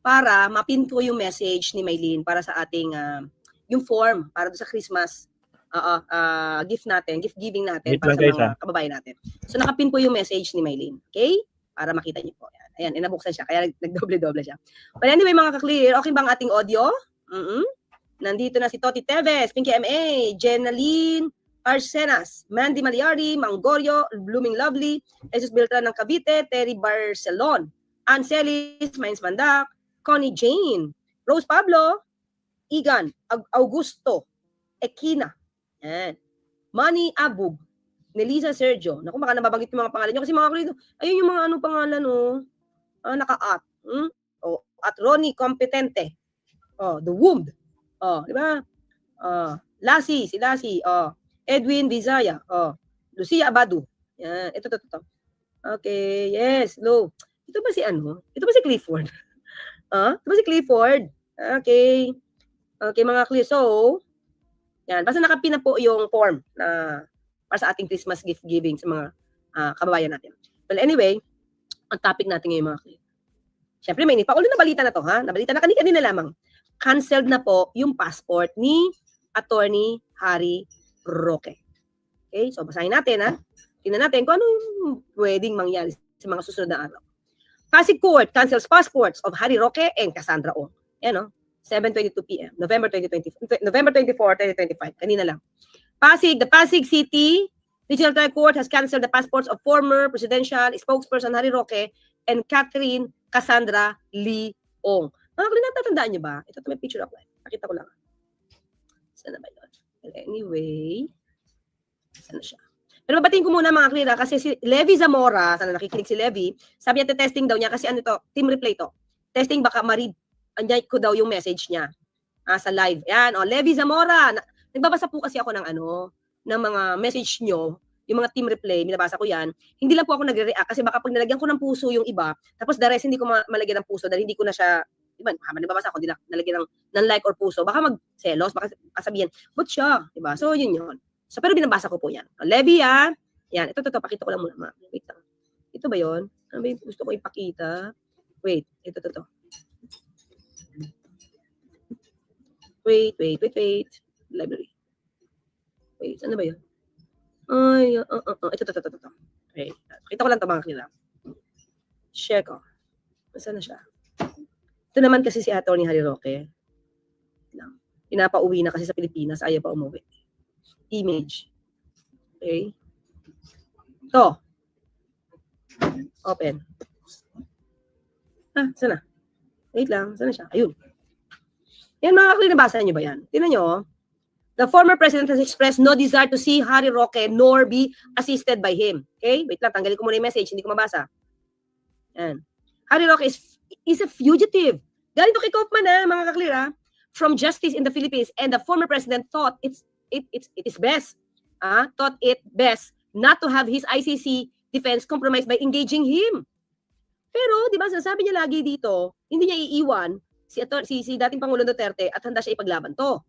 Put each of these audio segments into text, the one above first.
Para mapin ko yung message ni Maylene para sa ating yung form para sa Christmas gift natin, gift giving natin para sa mga kababayan natin. So nakapin po yung message ni Maylene. Okay? Para makita niyo po. Ayan, inabuksan siya. Kaya nagdoble-doble siya. But anyway, mga ka-clear, okay ba ang ating audio? Nandito na si Toti Teves, Pinky MA, Jenaline Arsenas, Mandy Maliari, Mangorio, Blooming Lovely, Jesus Beltran ng Cavite, Terry Barcelon, Ancelis, Mines Mandak, Connie Jane, Rose Pablo, Igan, Augusto, Ekina, Manny Abug, Nelisa Sergio. Naku, baka nababanggit yung mga pangalan nyo kasi mga kalito, ayun yung mga anong pangalan, naka-at. At Ronnie Competente. The Womb. Di ba? Lassie, si Lassie. Edwin Vizaya. Lucia Abadu. Yan. Ito. Okay, yes. Low. Ito ba si ano? Ito ba si Clifford? Ito ba si Clifford? Okay. Okay, mga clear. So, yan. Basta nakapin na po yung form na para sa ating Christmas gift giving sa mga kababayan natin. Well, anyway, ang topic natin ngayon, mga clear. Siyempre, may paulo na balita na to, ha? Nabalita na kanina lamang. Canceled na po yung passport ni Attorney Harry Roque. Okay? So, basahin natin, ha? Tingnan natin kung anong pwedeng mangyari sa mga susunod na araw. Pasig Court cancels passports of Harry Roque and Cassandra Ong. Yan, 7:22 p.m. November 24, 2025. Kanina lang. The Pasig City Regional Trial Court has canceled the passports of former presidential spokesperson Harry Roque and Catherine Cassandra Lee Ong. Mga kalina, natatandaan nyo ba? Ito may picture ako. Pakita ko lang. Saan na ba yun? Anyway, saan na siya? Pero babatiin ko muna mga kalina kasi si Levi Zamora, sana nakikinig si Levi, sabi niya testing daw niya kasi ano to, team replay to. Testing baka ma-read ko daw yung message niya sa live. Yan, Levi Zamora. Nagbabasa po kasi ako ng ng mga message nyo, yung mga team replay, binabasa ko yan. Hindi lang po ako nagre-react kasi baka pag nalagyan ko ng puso yung iba, tapos the rest hindi ko malagyan ng puso dahil hindi ko na siya, diba, nababasa ko, hindi na nalagyan ng like or puso, baka mag-selos, baka kasabihin, but siya, diba? So, yun. So, pero binabasa ko po yan. Levi, yan, ito, pakita ko lang muna. Wait lang. Ito ba yun? Ano ba yung gusto ko ipakita? Wait, ito. Wait. Library. Wait, ano ba yun? Ay, ito. Okay. Kita ko lang ito mga kanila. Share ko. Saan na siya? Ito naman kasi si Atty. Harry Roque. Pinapauwi na kasi sa Pilipinas. Ayaw pa umuwi. Image. Okay. Ito. Open. Saan na? Wait lang. Saan na siya? Ayun. Yan mga kakli, nabasa niyo ba yan? Tingnan nyo. The former president has expressed no desire to see Harry Roque nor be assisted by him. Okay? Wait lang, tanggalin ko muna yung message. Hindi ko mabasa. Yan. Harry Roque is a fugitive. Galing to kay Kaufman, mga kakli, from justice in the Philippines, and the former president thought it is best not to have his ICC defense compromised by engaging him. Pero, di ba, sabi niya lagi dito, hindi niya iiwan si dating Pangulong Duterte at handa siya ipaglaban to.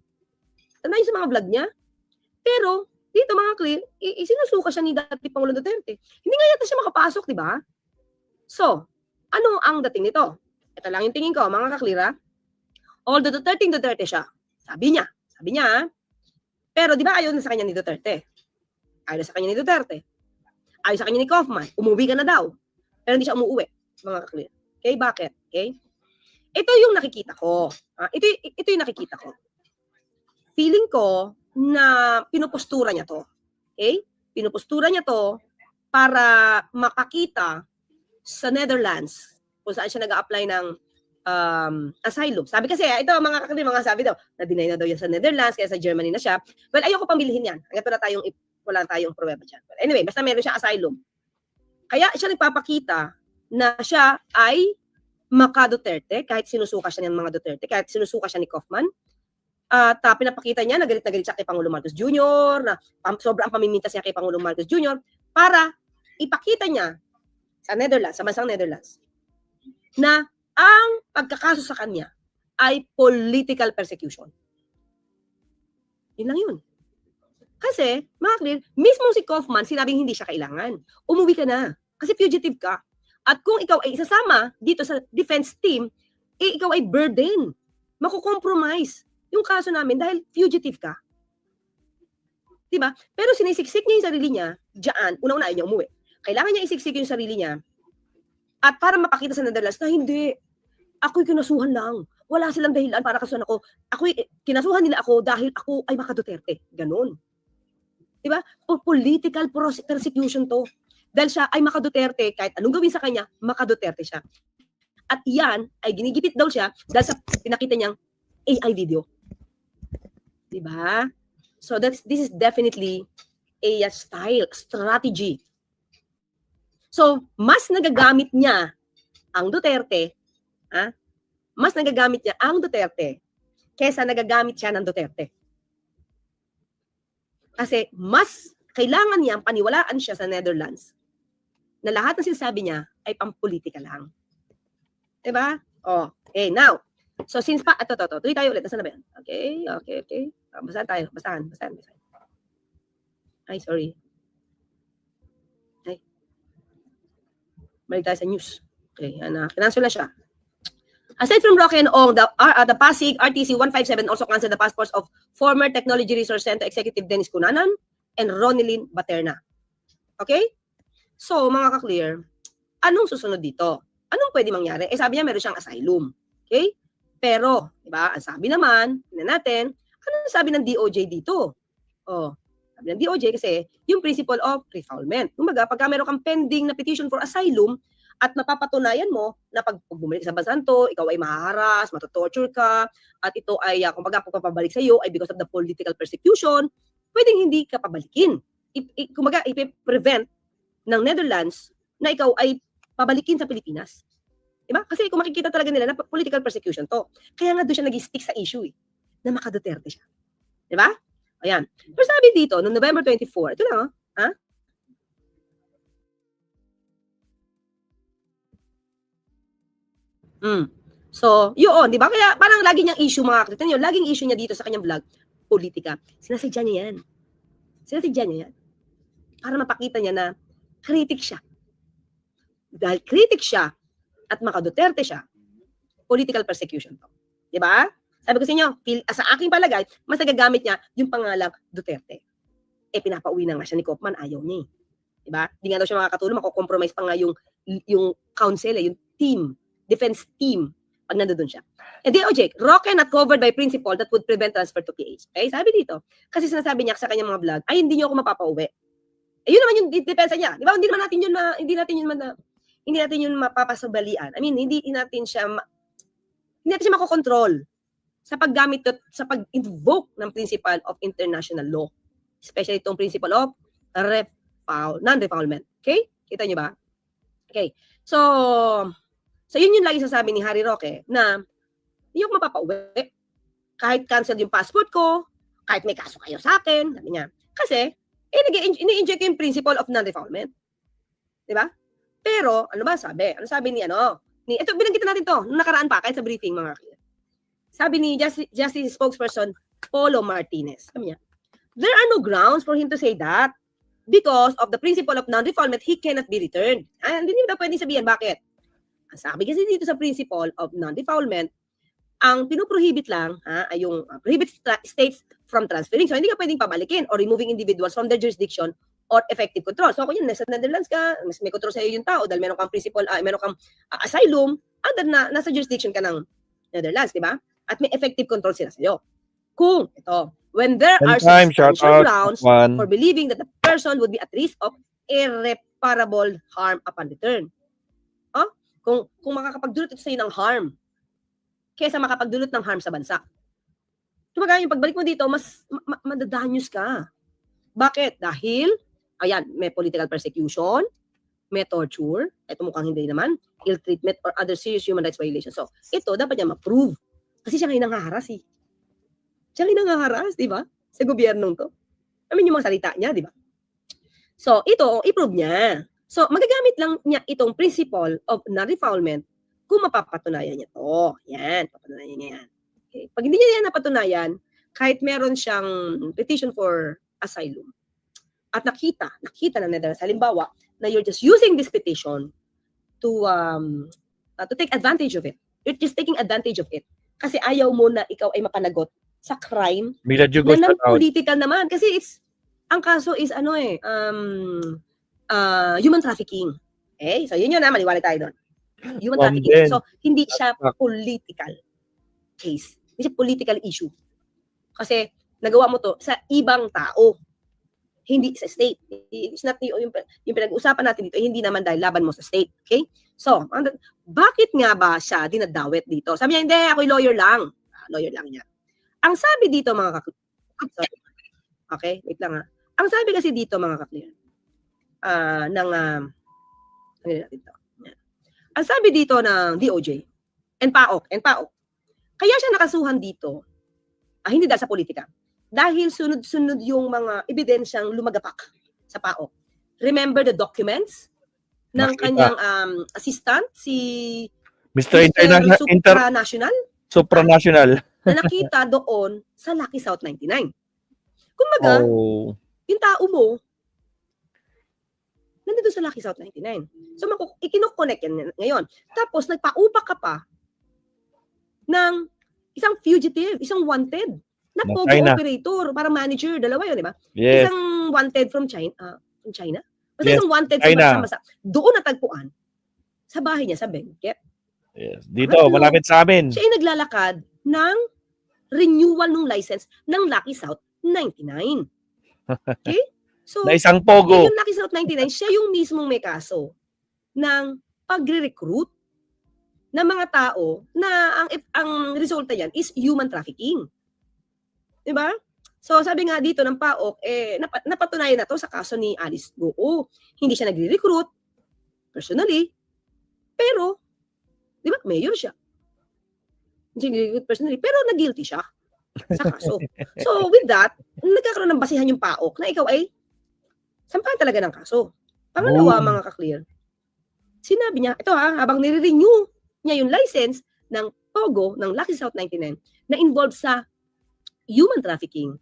Tandaan niyo sa mga vlog niya. Pero, dito mga clear, isinusuka siya ni dating Pangulong Duterte. Hindi nga yata siya makapasok, di ba? So, ano ang dating nito? Ito lang yung tingin ko, mga kaklear, although Duterte siya, sabi niya, pero di ba ayaw na sa kanya ni Duterte? Ayaw na sa kanya ni Duterte. Ayaw sa kanya ni Kaufman. Umuwi ka na daw. Pero hindi siya umuwi, mga kaklear. Okay, bakit? Okay? Ito yung nakikita ko. Ito yung nakikita ko. Feeling ko na pinupostura niya to. Okay? Pinupostura niya to para makakita sa Netherlands kung saan siya nag-a-apply ng asylum. Sabi kasi, ito mga kaklear, mga sabi daw, na-deny na daw yan sa Netherlands, kaya sa Germany na siya. Well, ayoko pang bilhin yan. Hanggang wala tayong pruweba dyan. But anyway, basta meron siya asylum. Kaya siya nagpapakita na siya ay maka-Duterte, kahit sinusuka siya ng mga Duterte, kahit sinusuka siya ni Kaufman. At pinapakita niya, na galit siya kay Pangulong Marcos Jr., na sobrang pamimintas niya kay Pangulong Marcos Jr., para ipakita niya sa Netherlands, sa bansang Netherlands, na ang pagkakaso sa kanya ay political persecution. Yun lang yun. Kasi, mga clear, mismo si Kaufman, sinabing hindi siya kailangan. Umuwi ka na. Kasi fugitive ka. At kung ikaw ay isasama dito sa defense team, eh ikaw ay burden. Makukompromise yung kaso namin dahil fugitive ka. Diba? Pero sinisiksik niya yung sarili niya, diyan, una-una ay niya umuwi. Kailangan niya isiksik yung sarili niya at para mapakita sa Netherlands na hindi, ako'y kinasuhan lang. Wala silang dahilan para kasuhan ako. Kinasuhan nila ako dahil ako ay Maka Duterte. Ganon. Diba? O political persecution to. Dahil siya ay Maka Duterte, kahit anong gawin sa kanya, Maka Duterte siya. At iyan ay ginigipit daw siya dahil sa pinakita niyang AI video. Diba? So this is definitely a strategy. So, mas nagagamit niya ang Duterte, mas nagagamit niya ang Duterte kesa nagagamit siya ng Duterte. Kasi mas kailangan niyang paniwalaan siya sa Netherlands na lahat ng sinasabi niya ay pampolitika lang. Diba? Oh, okay, now. So, since pa, tuloy tayo ulit. Nasaan na ba yan? Okay. Basahan tayo. Basahan. Ay, sorry. Ay. Balik tayo sa news. Okay, kinansel na siya. Aside from Roque and Ong, the Pasig RTC 157 also canceled the passports of former Technology Resource Center Executive Dennis Cunanan and Ronilyn Baterna. Okay? So, mga ka-clear, anong susunod dito? Anong pwede mangyari? Eh, sabi niya meron siyang asylum. Okay? Pero, di ba, ang sabi naman, tingnan natin, ano sabi ng DOJ dito? Oh, sabi ng DOJ kasi, yung principle of refoulement. Kumbaga, pagka meron kang pending na petition for asylum, at mapapatunayan mo na pag bumalik sa bansang to, ikaw ay mahaharas, matotorture ka, at ito ay, kumbaga, pagpapabalik sa iyo ay because of the political persecution, pwedeng hindi ka pabalikin. Kumbaga, ipi-prevent ng Netherlands na ikaw ay pabalikin sa Pilipinas. Diba? Kasi kung makikita talaga nila na political persecution to. Kaya nga doon siya nag-stick sa issue na Maka Duterte siya. Diba? Ayan. Pero sabi dito, noong November 24, ito lang, So, yun, di ba? Kaya parang lagi niyang issue mga kakritan yun. Laging issue niya dito sa kanyang vlog, politika. Sinasadya niya yan. Para mapakita niya na critic siya. Dahil critic siya at Maka Duterte siya, political persecution to. Di ba? Sabi ko sa inyo, sa aking palagay, mas nagagamit niya yung pangalang Duterte. Eh, pinapauwi na nga siya ni Kaufman, ayaw niya. Di ba? Di nga daw siya makakatulong, mako-compromise pa nga yung council, yung team, defense team, pag nandoon siya. And DOJ, Roque not covered by principle that would prevent transfer to PH. Okay, sabi dito. Kasi sinasabi niya sa kanyang mga vlog, ay hindi niyo ako mapapauwi. Eh, yun naman yung depensa niya. Di ba? Hindi natin yun mapapasabalian. I mean, hindi natin siya makokontrol sa paggamit sa pag-invoke ng principle of international law. Especially itong principle of non-refoulement. Okay? Kita niyo ba? Okay. So yun yung lagi sasabi ni Harry Roque na hindi ako mapapauwi. Kahit cancel yung passport ko, kahit may kaso kayo sa akin, sabi niya. Kasi, ini-enjoy ko yung principle of non-refoulement. Diba? Pero, ano ba sabi? Ano sabi ito, binanggit natin to, nung nakaraan pa, kahit sa briefing, mga kakilala. Sabi ni Justice Spokesperson Polo Martinez, sabi niya, there are no grounds for him to say that because of the principle of non-refoulement, he cannot be returned. Hindi niyo na pwedeng sabihin, bakit? Ang sabi kasi dito sa principle of non-refoulement, ang pinuprohibit lang ay yung prohibit states from transferring. So, hindi ka pwedeng pabalikin or removing individuals from their jurisdiction or effective control. So, kung yun, nasa Netherlands ka, mas may control sa iyo yung tao dahil meron kang principle, meron kang asylum, under nasa jurisdiction ka ng Netherlands, di ba? At may effective control sila sa iyo. Kung, when there are substantial grounds for believing that the person would be at risk of irreparable harm upon return. Kung makakapagdulot ito sa iyo ng harm, kaysa makapagdulot ng harm sa bansa. Kumbaga, yung pagbalik mo dito, mas madadanyos ka. Bakit? Dahil, ayan, may political persecution, may torture, ito mukhang hindi naman, ill treatment or other serious human rights violations. So, ito, dapat niya ma-prove. Kasi siya ngayon nangaharas eh. Siya ngayon nangaharas, di ba? Sa gobyernong to. Amin yung mga salita niya, di ba? So, ito, i-prove niya. So, magagamit lang niya itong principle of non-refoulement kung mapapatunayan niya to. Yan, papatunayan niya yan. Okay. Pag hindi niya yan napatunayan, kahit meron siyang petition for asylum. At nakita na Netherlands, halimbawa, na you're just using this petition to take advantage of it. You're just taking advantage of it. Kasi ayaw mo na ikaw ay mapanagot sa crime na non-political naman. Kasi ang kaso is human trafficking. Okay? So yun maliwala tayo doon. Human trafficking. So hindi siya political case. Hindi siya political issue. Kasi nagawa mo to sa ibang tao. Hindi sa state. It's not yung pinag-usapan natin dito, hindi naman dahil laban mo sa state. Okay? So, bakit nga ba siya dinadawit dito? Sabi niya, hindi, ako'y lawyer lang. Lawyer lang niya. Ang sabi dito, mga kaklier, okay, wait lang ha. Ang sabi kasi dito, mga kaklier, ang sabi dito ng DOJ, NPAOK, kaya siya nakasuhan dito, hindi dahil sa politika, dahil sunod-sunod yung mga ebidensyang lumagapak sa PAOK. Remember the documents ng kanyang assistant, si Mr. Supranational, na nakita doon sa Lucky South 99. Kumbaga, yung tao mo, nandito sa Lucky South 99. So, ikinoconnect yan ngayon. Tapos, nagpaupa ka pa ng isang fugitive, isang wanted, na POGO operator, parang manager, dalawa yun, di ba? Yes. Isang wanted from China? Basta yes. Isang wanted sa doon natagpuan sa bahay niya sa Benguet. Yes. Dito, malapit sa amin. Siya ay naglalakad ng renewal ng license ng Lucky South 99. Okay? So, na isang POGO. Yung Lucky South 99, siya yung mismong may kaso ng pagre-recruit ng mga tao na ang resulta yan is human trafficking. Diba? So, sabi nga dito ng PAOK, napatunayan na to sa kaso ni Alice Goo. Hindi siya nagre-recruit personally, pero, di ba, mayor siya. Hindi nagre-recruit personally, pero nag-guilty siya sa kaso. So, with that, nagkakaroon ng basihan yung PAOK na ikaw ay sampahan talaga ng kaso. Pangalawa, mga kaklier, sinabi niya, ito habang nire-renew niya yung license ng POGO, ng Lucky South 99, na involved sa human trafficking,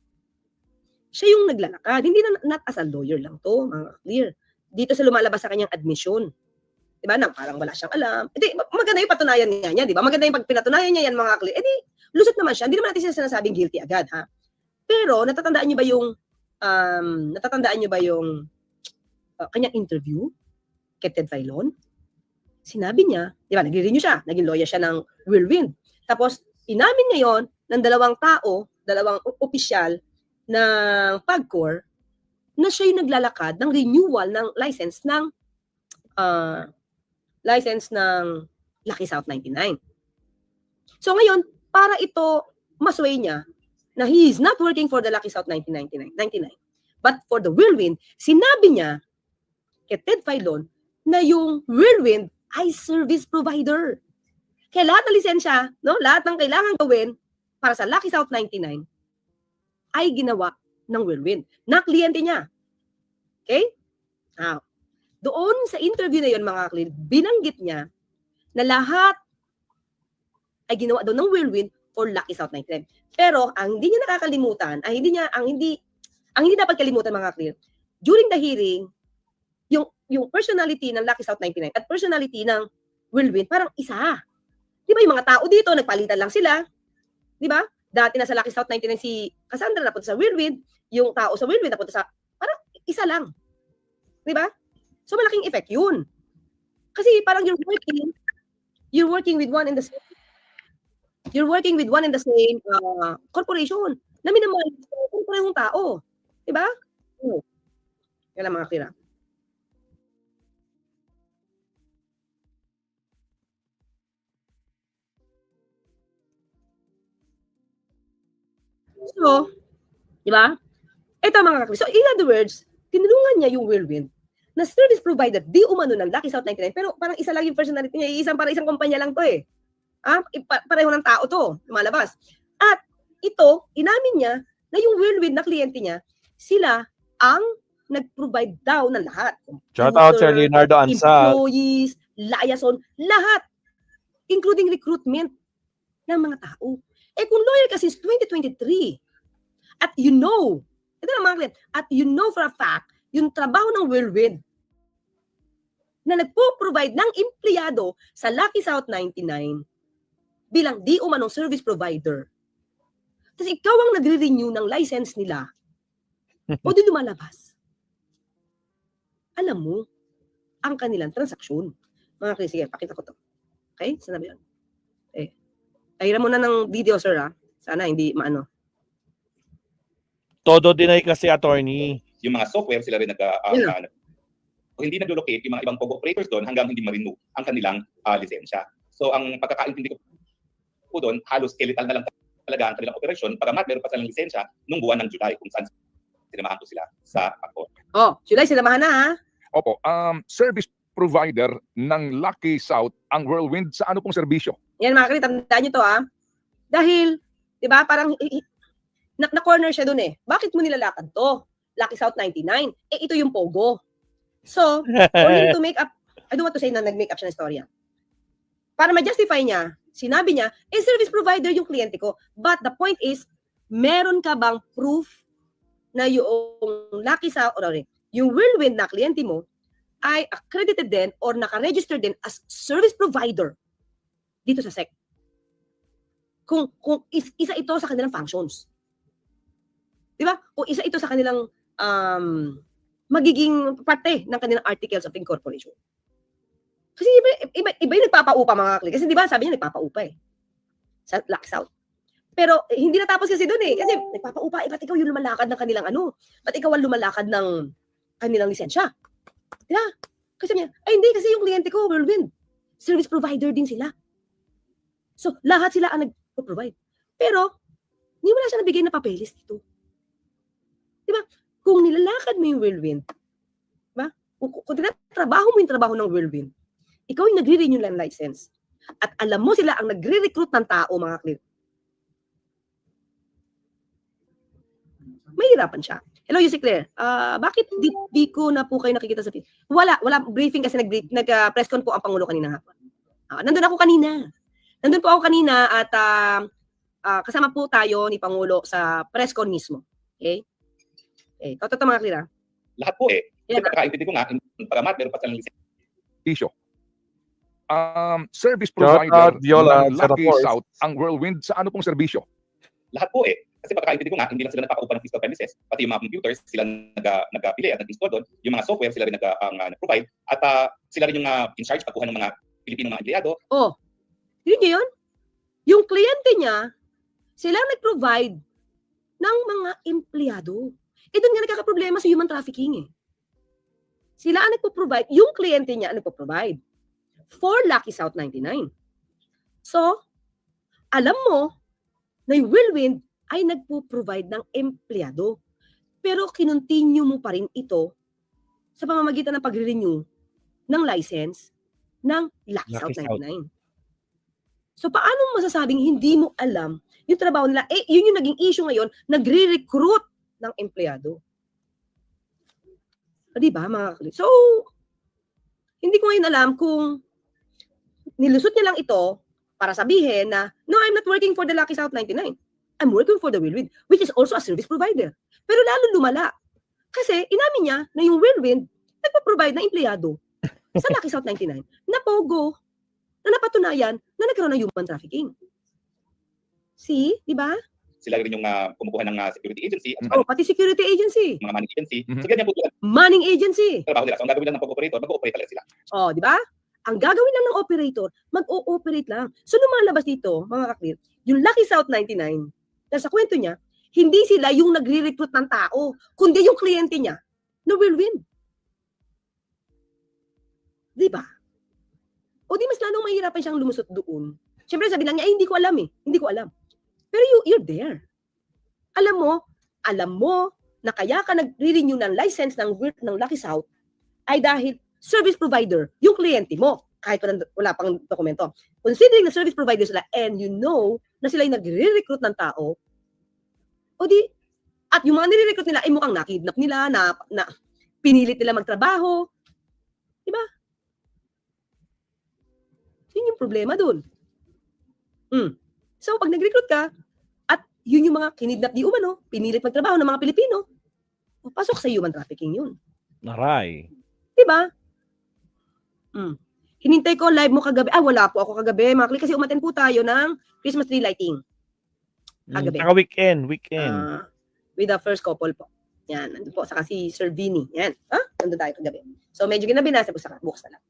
siya yung naglalakad. Hindi not as a lawyer lang to, mga clear. Dito sa lumalabas sa kanyang admission. Diba? Nang parang wala siyang alam. Maganda yung patunayan niya, diba? Maganda yung pag pinatunayan niya yan, mga clear. Lusot naman siya. Hindi naman natin siya sinasabing guilty agad, ha? Pero, natatandaan niyo ba yung kanyang interview kay Ted Filon? Sinabi niya, diba, nagre-renew siya. Naging lawyer siya ng Whirlwind. Tapos, inamin niya yon ng dalawang opisyal ng PAGCOR na siya yung naglalakad ng renewal ng license ng Lucky South 99. So ngayon, para ito masway niya na he is not working for the Lucky South 99, but for the Whirlwind, sinabi niya kay Ted Filon na yung Whirlwind ay service provider. Kaya lahat ng lisensya, lahat ng kailangan gawin para sa Lucky South 99 ay ginawa ng Whirlwind na kliyente niya. Okay? Now, doon sa interview na yun, mga kliyente, binanggit niya na lahat ay ginawa doon ng Whirlwind for Lucky South 99. Pero ang hindi niya nakakalimutan, ang hindi dapat kalimutan, mga kliyente, during the hearing, yung personality ng Lucky South 99 at personality ng Whirlwind parang isa. Di ba yung mga tao dito, nagpalitan lang sila. Di ba? Dati na sa Lucky South 99 si Cassandra, napunta sa Whirlwind. Yung tao sa Whirlwind napunta sa, parang isa lang. Di ba? So malaking effect yun. Kasi parang you're working with one and the same. You're working with one and the same corporation na minamahal kung parehong tao. Di ba? Yan lang, mga kira. So, di ba? Ito, mga kakli. So, in other words, tinulungan niya yung Whirlwind na service provider, di umano ng Lucky South 99, pero parang isa lang yung personality niya, isang kumpanya lang to eh. Pareho ng tao to, lumalabas. At ito, inamin niya na yung Whirlwind na kliyente niya, sila ang nag-provide daw ng lahat. Shout out Sir Leonardo Ansal. Employees, liaison, lahat. Including recruitment ng mga tao. Kung lawyer ka since 2023, at Ito lang mga kliyente. At you know for a fact, yung trabaho ng Whirlwind na nagpo-provide ng empleyado sa Lucky South 99 bilang di umanong service provider. Tapos ikaw ang nagre-renew ng license nila o di lumalabas. Alam mo, ang kanilang transaksyon. Mga kliyente, sige, pakita ko to. Okay? Saan na ba yun? Okay. Tahiran mo na ng video, sir, ha? Sana hindi maano. Todo deny kasi, attorney. Yung mga software, sila rin hindi nag-locate yung mga ibang POGO operators doon hanggang hindi ma-renew ang kanilang lisensya. So, ang pagkakaintindi ko po doon, halos skeletal na lang talaga ang kanilang operasyon para meron pa silang lisensya nung buwan ng July kung saan sinamahan ko sila sa ako. Oh, July, sinamahan na, ha? Opo, service provider ng Lucky South ang Whirlwind sa ano pong serbisyo? Yan, mga kliyente, tandaan nyo to, ha? Dahil, di ba, parang na-corner siya doon eh. Bakit mo nilalakad to? Lucky South 99. Eh, ito yung Pogo. So, for him to make up, I don't want to say na nag-make up siya ng storya. Para ma-justify niya, sinabi niya, service provider yung kliyente ko. But the point is, meron ka bang proof na yung Lucky South, or yung Whirlwind na kliyente mo, ay accredited din or naka-register din as service provider dito sa SEC? Kung isa ito sa kanilang functions. Di ba? O isa ito sa kanilang magiging parte ng kanilang articles of incorporation. Kasi iba yung nagpapaupa mga klik. Kasi di ba sabi niya nagpapaupa eh. Sa Lucky South. Pero hindi natapos kasi doon eh. Kasi nagpapaupa, ba't ikaw yung lumalakad ng kanilang ano? Ba't ikaw ang lumalakad ng kanilang lisensya? Di ba? Kasi niya, ay hindi kasi yung kliyente ko, Whirlwind. Service provider din sila. So, lahat sila ang nag-provide. Pero, hindi wala siya nabigay na papeles dito. Di ba? Kung nilalakad mo yung Whirlwind, ba? Kung trabaho mo yung trabaho ng Whirlwind, ikaw yung nagre-renew ng license. At alam mo sila ang nagre-recruit ng tao, mga kliyente. Mahirapan siya. Hello, Yussi Claire. Bakit di ko na po kayo nakikita sa film? Wala briefing kasi nag-press con po ang Pangulo kanina hapon. Nandun ako kanina. Nandun po ako kanina at kasama po tayo ni Pangulo sa press con mismo. Okay? Totoo mga klira. Lahat po eh. Kasi pagkakaintindi ko nga, para meron pa silang lisensya. Issue. Service provider Viola, ng Lucky South ang Whirlwind sa ano pong serbisyo? Lahat po eh. Kasi pagkakaintindi ko nga, hindi lang sila nagpapaupa ng physical premises. Pati yung mga computers, sila nag-pili at nag-install doon. Yung mga software, sila rin nag-provide. At sila rin yung in charge pagkuha ng mga Pilipinong mga empleyado. Oh, yun yun. Yung kliyente niya, sila nag-provide ng mga empleyado. Doon nga nagkakaproblema sa human trafficking eh. Sila ang nagpo-provide, yung kliyente niya ang nagpo-provide for Lucky South 99. So, alam mo na yung Whirlwind ay nagpo-provide ng empleyado. Pero kinontinue mo pa rin ito sa pamamagitan ng pag-renew ng license ng Lucky South 99. So, paano mo masasabing hindi mo alam yung trabaho nila? Yun yung naging issue ngayon, nagre-recruit ng empleyado. Diba, mga klik? So, hindi ko ngayon alam kung nilusot niya lang ito para sabihin na, no, I'm not working for the Lucky South 99. I'm working for the Whirlwind, which is also a service provider. Pero lalo lumala. Kasi inamin niya na yung Whirlwind nagpa-provide ng empleyado sa Lucky South 99 na Pogo na napatunayan na nagkaroon ng human trafficking. See? Diba? Sila rin yung kumukuha ng security agency. At pati security agency. mga money agency. So, ganyan po tulad Manning agency. trabaho nila. So, ang gagawin lang ng pag-operator, mag-ooperate talaga sila. Di ba? Ang gagawin lang ng operator, mag-ooperate lang. So, lumalabas dito, mga kaklir, yung Lucky South 99, dahil sa kwento niya, hindi sila yung nagre-recruit ng tao, kundi yung kliyente niya na Whirlwind. Di ba? O di mas lalong mahirapan siyang lumusot doon. Siyempre sabi lang niya, hindi ko alam eh. Hindi ko alam. Pero you're there. Alam mo na kaya ka nag-renew ng license ng Lucky South ay dahil service provider, yung kliyente mo, kahit wala pang dokumento. Considering na service provider sila and you know na sila yung nagre-recruit ng tao, o di, at yung mga nire-recruit nila ay mukhang nakidnap nila, na pinilit nila magtrabaho. Diba? Yun yung problema dun. So, pag nag-recruit ka, at yun yung mga kinidnap di umano, pinilit magtrabaho ng mga Pilipino, pasok sa human trafficking yun. Naray. Diba? Hinintay ko live mo kagabi. Wala po ako kagabi, mga kli, kasi umaten po tayo ng Christmas tree lighting. Kagabi. Saka weekend. With the first couple po. Yan, nandun po. Saka si Sir Vinny. Yan. Nandun tayo kagabi. So, medyo ginabi na. Saka bukas na lang.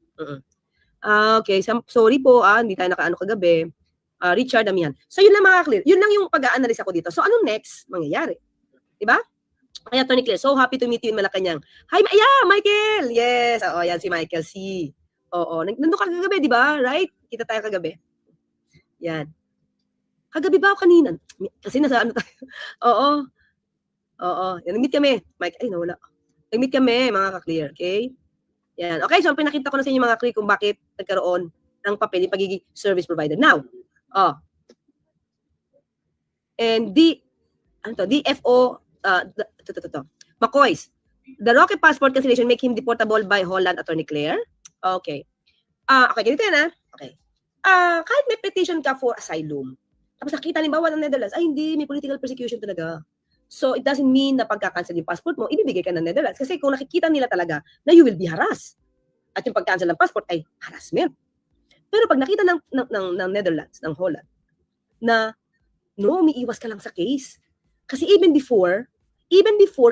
Okay. Sorry po, hindi tayo nakaano kagabi. Richard, amihan. So, yun lang mga clear. Yun lang yung pag-a-analyze ako dito. So, anong next mangyayari? Diba? Kaya, Attorney Claire, so happy to meet you in Malacanang. Hi, Michael! Yes! Oo, yan si Michael C. Oo. Nandun ka kagabi, diba? Right? Kita tayo kagabi. Yan. Kagabi ba o kanina? Kasi nasa ano tayo? Oo. Yan, nag-meet kami. Mike, nawala. Nag-meet kami, mga ka-clear. Okay? Yan. Okay, so pinakita ko na sa inyo mga clear kung bakit nagkaroon ng papel yung pagiging service provider. Now, and DFO, McCoy's, the Roque passport cancellation make him deportable by Holland, Attorney Claire? Okay. Okay, ganito yan Okay. Kahit may petition ka for asylum, tapos nakita halimbawa ng Netherlands, hindi, may political persecution talaga. So, it doesn't mean na pagka-cancel yung passport mo, ibibigay ka ng Netherlands. Kasi kung nakikita nila talaga na you will be harassed, at yung pag-cancel ng passport ay harassment. Pero pag nakita ng Netherlands, ng Holland, na no, umiiwas ka lang sa case. Kasi even before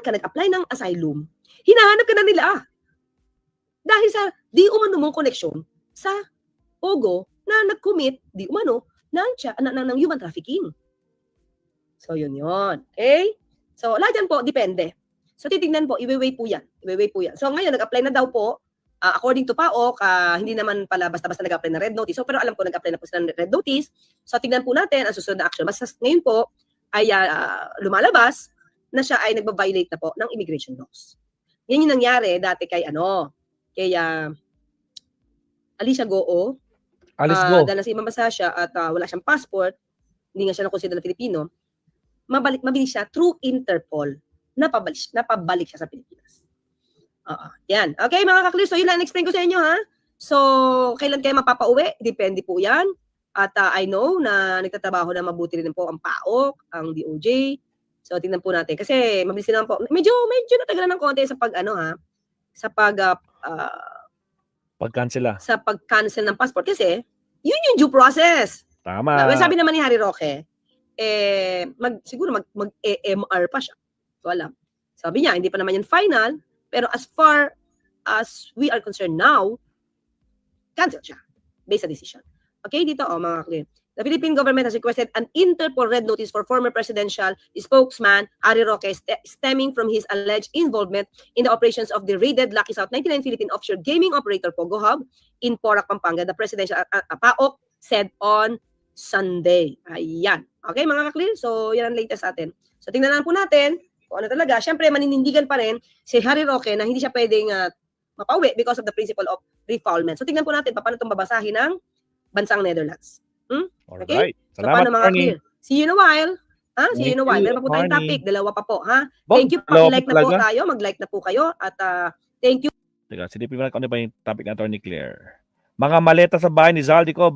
ka nag-apply ng asylum, hinahanap ka na nila. Dahil sa di umano mong koneksyon sa Pogo na nag-commit, di umano, ng human trafficking. So, yun. Okay? So, lahat yan po, depende. So, titignan po, i-weigh po yan. So, ngayon, nag-apply na daw po, according to PAOK, hindi naman pala basta-basta nag-apply na red notice. So, pero alam ko, nag-apply na po sila ng red notice. So, tignan po natin ang susunod na action. Basta ngayon po, ay lumalabas na siya ay nagbabiolate na po ng immigration laws. Yan yung nangyari dati kay Alicia Goo. Dahil nasa ibang bansa siya at wala siyang passport, hindi nga siya na-consider na Filipino, mabilis siya through Interpol, napabalik siya sa Pilipinas. Yan. Okay, mga ka-clear. So, yun lang explain ko sa inyo, ha? So, kailan kayo mapapauwi? Depende po yan. At I know na nagtatrabaho na mabuti rin po ang PAOK, ang DOJ. So, tingnan po natin. Kasi, mabilis naman po. Medyo natagalan ng konti sa pag-cancel ng passport. Kasi, yun yung due process. Tama. Sabi naman ni Harry Roque, siguro mag-EMR pa siya. So, alam. Sabi niya, hindi pa naman yan final. Pero as far as we are concerned now, cancel siya. Based sa decision. Okay, dito, mga clear. The Philippine government has requested an Interpol red notice for former presidential spokesman Harry Roque stemming from his alleged involvement in the operations of the raided Lucky South 99 Philippine offshore gaming operator Pogo Hub in Porac, Pampanga. The presidential PAOK said on Sunday. Ayan. Okay, mga ka-clear? So, yan ang latest atin. So, tingnan lang po natin kung ano talaga. Siyempre, maninindigan pa rin si Harry Roque na hindi siya pwedeng mapauwi because of the principle of refoulement. So, tingnan po natin paano itong babasahin ng bansang Netherlands. Okay? Alright. So, paano mga Attorney. clear? See you in a while. See you in a while. Meron pa po tayong Attorney. topic. Dalawa pa po, ha? Bong, Thank you. dalawa Pag-like pa na po talaga? tayo. Mag-like na po kayo. At thank you. Teka, silipin mo na kung ano ba yung topic na Attorney Claire. Mga maleta sa bahay ni Zaldico,